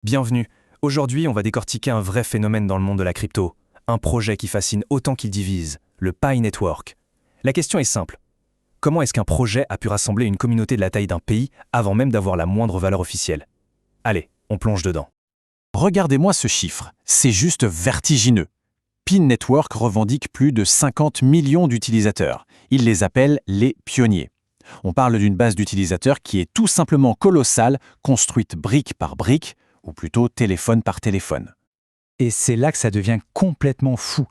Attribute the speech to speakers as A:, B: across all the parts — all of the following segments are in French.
A: Bienvenue. Aujourd'hui, on va décortiquer un vrai phénomène dans le monde de la crypto. Un projet qui fascine autant qu'il divise, le Pi Network. La question est simple. Comment est-ce qu'un projet a pu rassembler une communauté de la taille d'un pays avant même d'avoir la moindre valeur officielle? Allez, on plonge dedans.
B: Regardez-moi ce chiffre, c'est juste vertigineux. Pi Network revendique plus de 50 millions d'utilisateurs. Il les appelle les pionniers. On parle d'une base d'utilisateurs qui est tout simplement colossale, construite brique par brique, ou plutôt téléphone par téléphone.
C: Et c'est là que ça devient complètement fou.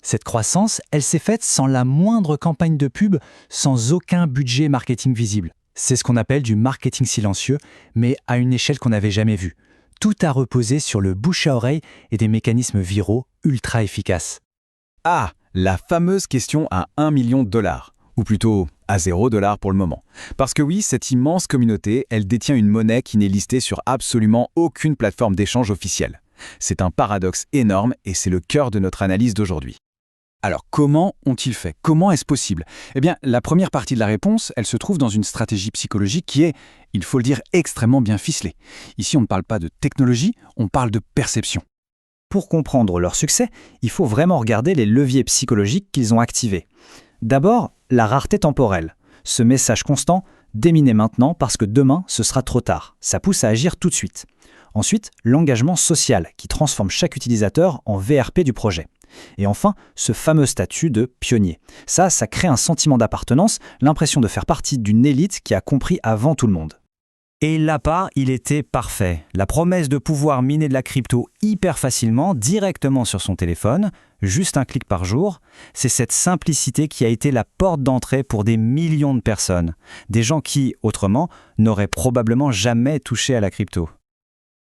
C: Cette croissance, elle s'est faite sans la moindre campagne de pub, sans aucun budget marketing visible. C'est ce qu'on appelle du marketing silencieux, mais à une échelle qu'on n'avait jamais vue. Tout a reposé sur le bouche à oreille et des mécanismes viraux ultra efficaces.
D: Ah, la fameuse question à 1 million de dollars, ou plutôt à 0 $ pour le moment. Parce que oui, cette immense communauté, elle détient une monnaie qui n'est listée sur absolument aucune plateforme d'échange officielle. C'est un paradoxe énorme et c'est le cœur de notre analyse d'aujourd'hui. Alors comment ont-ils fait? Comment est-ce possible? Eh bien, la première partie de la réponse, elle se trouve dans une stratégie psychologique qui est, il faut le dire, extrêmement bien ficelée. Ici, on ne parle pas de technologie, on parle de perception.
C: Pour comprendre leur succès, il faut vraiment regarder les leviers psychologiques qu'ils ont activés. D'abord, la rareté temporelle. Ce message constant, déminez maintenant parce que demain, ce sera trop tard. Ça pousse à agir tout de suite. Ensuite, l'engagement social qui transforme chaque utilisateur en VRP du projet. Et enfin, ce fameux statut de pionnier. Ça crée un sentiment d'appartenance, l'impression de faire partie d'une élite qui a compris avant tout le monde. Et l'appât, il était parfait. La promesse de pouvoir miner de la crypto hyper facilement, directement sur son téléphone, juste un clic par jour, c'est cette simplicité qui a été la porte d'entrée pour des millions de personnes. Des gens qui, autrement, n'auraient probablement jamais touché à la crypto.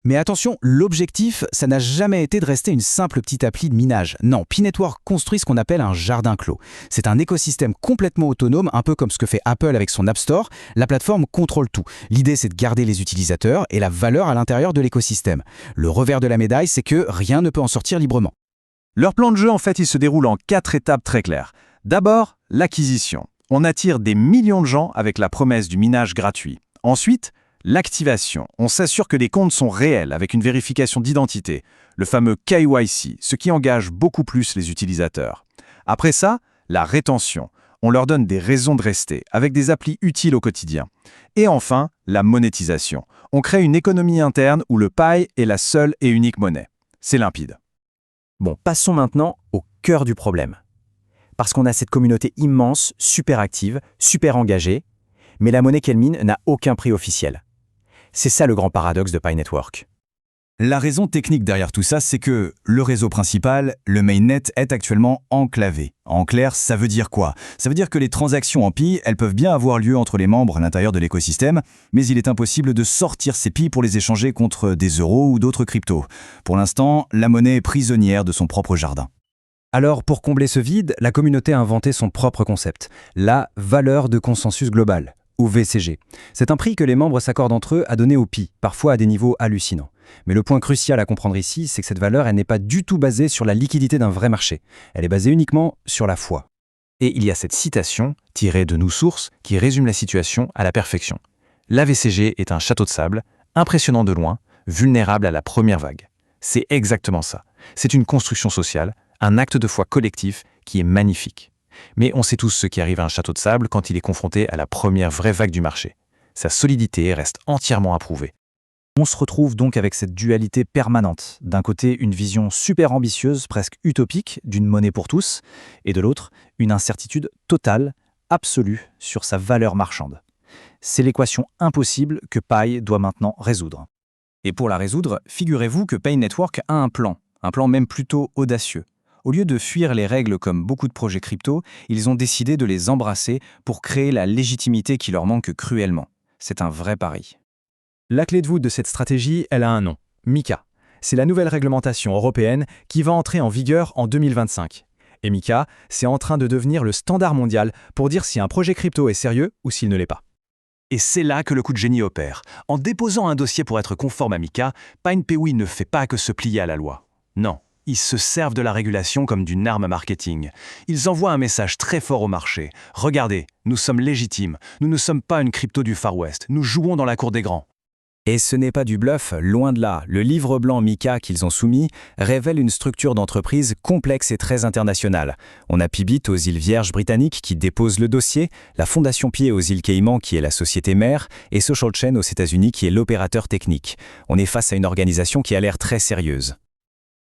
D: Mais attention, l'objectif, ça n'a jamais été de rester une simple petite appli de minage. Non, Pi Network construit ce qu'on appelle un jardin clos. C'est un écosystème complètement autonome, un peu comme ce que fait Apple avec son App Store. La plateforme contrôle tout. L'idée, c'est de garder les utilisateurs et la valeur à l'intérieur de l'écosystème. Le revers de la médaille, c'est que rien ne peut en sortir librement. Leur plan de jeu, en fait, il se déroule en 4 étapes très claires. D'abord, l'acquisition. On attire des millions de gens avec la promesse du minage gratuit. Ensuite, l'activation. On s'assure que les comptes sont réels avec une vérification d'identité, le fameux KYC, ce qui engage beaucoup plus les utilisateurs. Après ça, la rétention. On leur donne des raisons de rester avec des applis utiles au quotidien. Et enfin, la monétisation. On crée une économie interne où le Pi est la seule et unique monnaie. C'est limpide.
C: Bon, passons maintenant au cœur du problème. Parce qu'on a cette communauté immense, super active, super engagée, mais la monnaie qu'elle mine n'a aucun prix officiel. C'est ça le grand paradoxe de Pi Network.
D: La raison technique derrière tout ça, c'est que le réseau principal, le mainnet, est actuellement enclavé. En clair, ça veut dire quoi? Ça veut dire que les transactions en Pi, elles peuvent bien avoir lieu entre les membres à l'intérieur de l'écosystème, mais il est impossible de sortir ces Pi pour les échanger contre des euros ou d'autres cryptos. Pour l'instant, la monnaie est prisonnière de son propre jardin.
A: Alors, pour combler ce vide, la communauté a inventé son propre concept, la valeur de consensus global, ou VCG. C'est un prix que les membres s'accordent entre eux à donner au Pi, parfois à des niveaux hallucinants. Mais le point crucial à comprendre ici, c'est que cette valeur, elle n'est pas du tout basée sur la liquidité d'un vrai marché. Elle est basée uniquement sur la foi. Et il y a cette citation, tirée de nos sources, qui résume la situation à la perfection. La VCG est un château de sable, impressionnant de loin, vulnérable à la première vague. C'est exactement ça. C'est une construction sociale, un acte de foi collectif qui est magnifique. Mais on sait tous ce qui arrive à un château de sable quand il est confronté à la première vraie vague du marché. Sa solidité reste entièrement approuvée.
C: On se retrouve donc avec cette dualité permanente. D'un côté, une vision super ambitieuse, presque utopique, d'une monnaie pour tous, et de l'autre, une incertitude totale, absolue, sur sa valeur marchande. C'est l'équation impossible que Pi doit maintenant résoudre.
D: Et pour la résoudre, figurez-vous que Pi Network a un plan même plutôt audacieux. Au lieu de fuir les règles comme beaucoup de projets crypto, ils ont décidé de les embrasser pour créer la légitimité qui leur manque cruellement. C'est un vrai pari.
A: La clé de voûte de cette stratégie, elle a un nom, MiCA. C'est la nouvelle réglementation européenne qui va entrer en vigueur en 2025. Et MiCA, c'est en train de devenir le standard mondial pour dire si un projet crypto est sérieux ou s'il ne l'est pas.
B: Et c'est là que le coup de génie opère. En déposant un dossier pour être conforme à MiCA, PinePay ne fait pas que se plier à la loi. Non. Ils se servent de la régulation comme d'une arme marketing. Ils envoient un message très fort au marché. Regardez, nous sommes légitimes. Nous ne sommes pas une crypto du Far West. Nous jouons dans la cour des grands.
A: Et ce n'est pas du bluff, loin de là. Le livre blanc MiCA qu'ils ont soumis révèle une structure d'entreprise complexe et très internationale. On a Pibit aux îles Vierges britanniques qui dépose le dossier, la Fondation Pi aux îles Caïmans qui est la société mère et Social Chain aux États-Unis qui est l'opérateur technique. On est face à une organisation qui a l'air très sérieuse.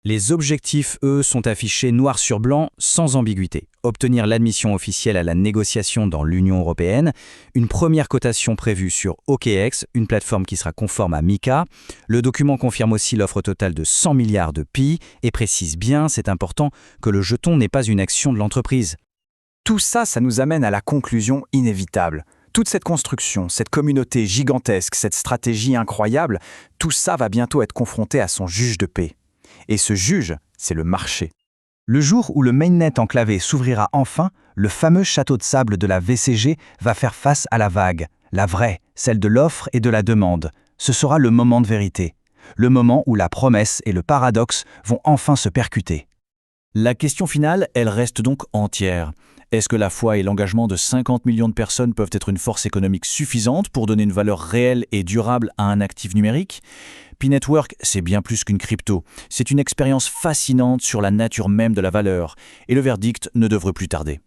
C: Les objectifs, eux, sont affichés noir sur blanc, sans ambiguïté. Obtenir l'admission officielle à la négociation dans l'Union européenne, une première cotation prévue sur OKX, une plateforme qui sera conforme à MiCA. Le document confirme aussi l'offre totale de 100 milliards de Pi et précise bien, c'est important, que le jeton n'est pas une action de l'entreprise.
D: Tout ça, ça nous amène à la conclusion inévitable. Toute cette construction, cette communauté gigantesque, cette stratégie incroyable, tout ça va bientôt être confronté à son juge de paix. Et ce juge, c'est le marché. Le jour où le mainnet enclavé s'ouvrira enfin, le fameux château de sable de la VCG va faire face à la vague, la vraie, celle de l'offre et de la demande. Ce sera le moment de vérité, le moment où la promesse et le paradoxe vont enfin se percuter.
C: La question finale, elle reste donc entière. Est-ce que la foi et l'engagement de 50 millions de personnes peuvent être une force économique suffisante pour donner une valeur réelle et durable à un actif numérique ? Pi-Network, c'est bien plus qu'une crypto. C'est une expérience fascinante sur la nature même de la valeur. Et le verdict ne devrait plus tarder.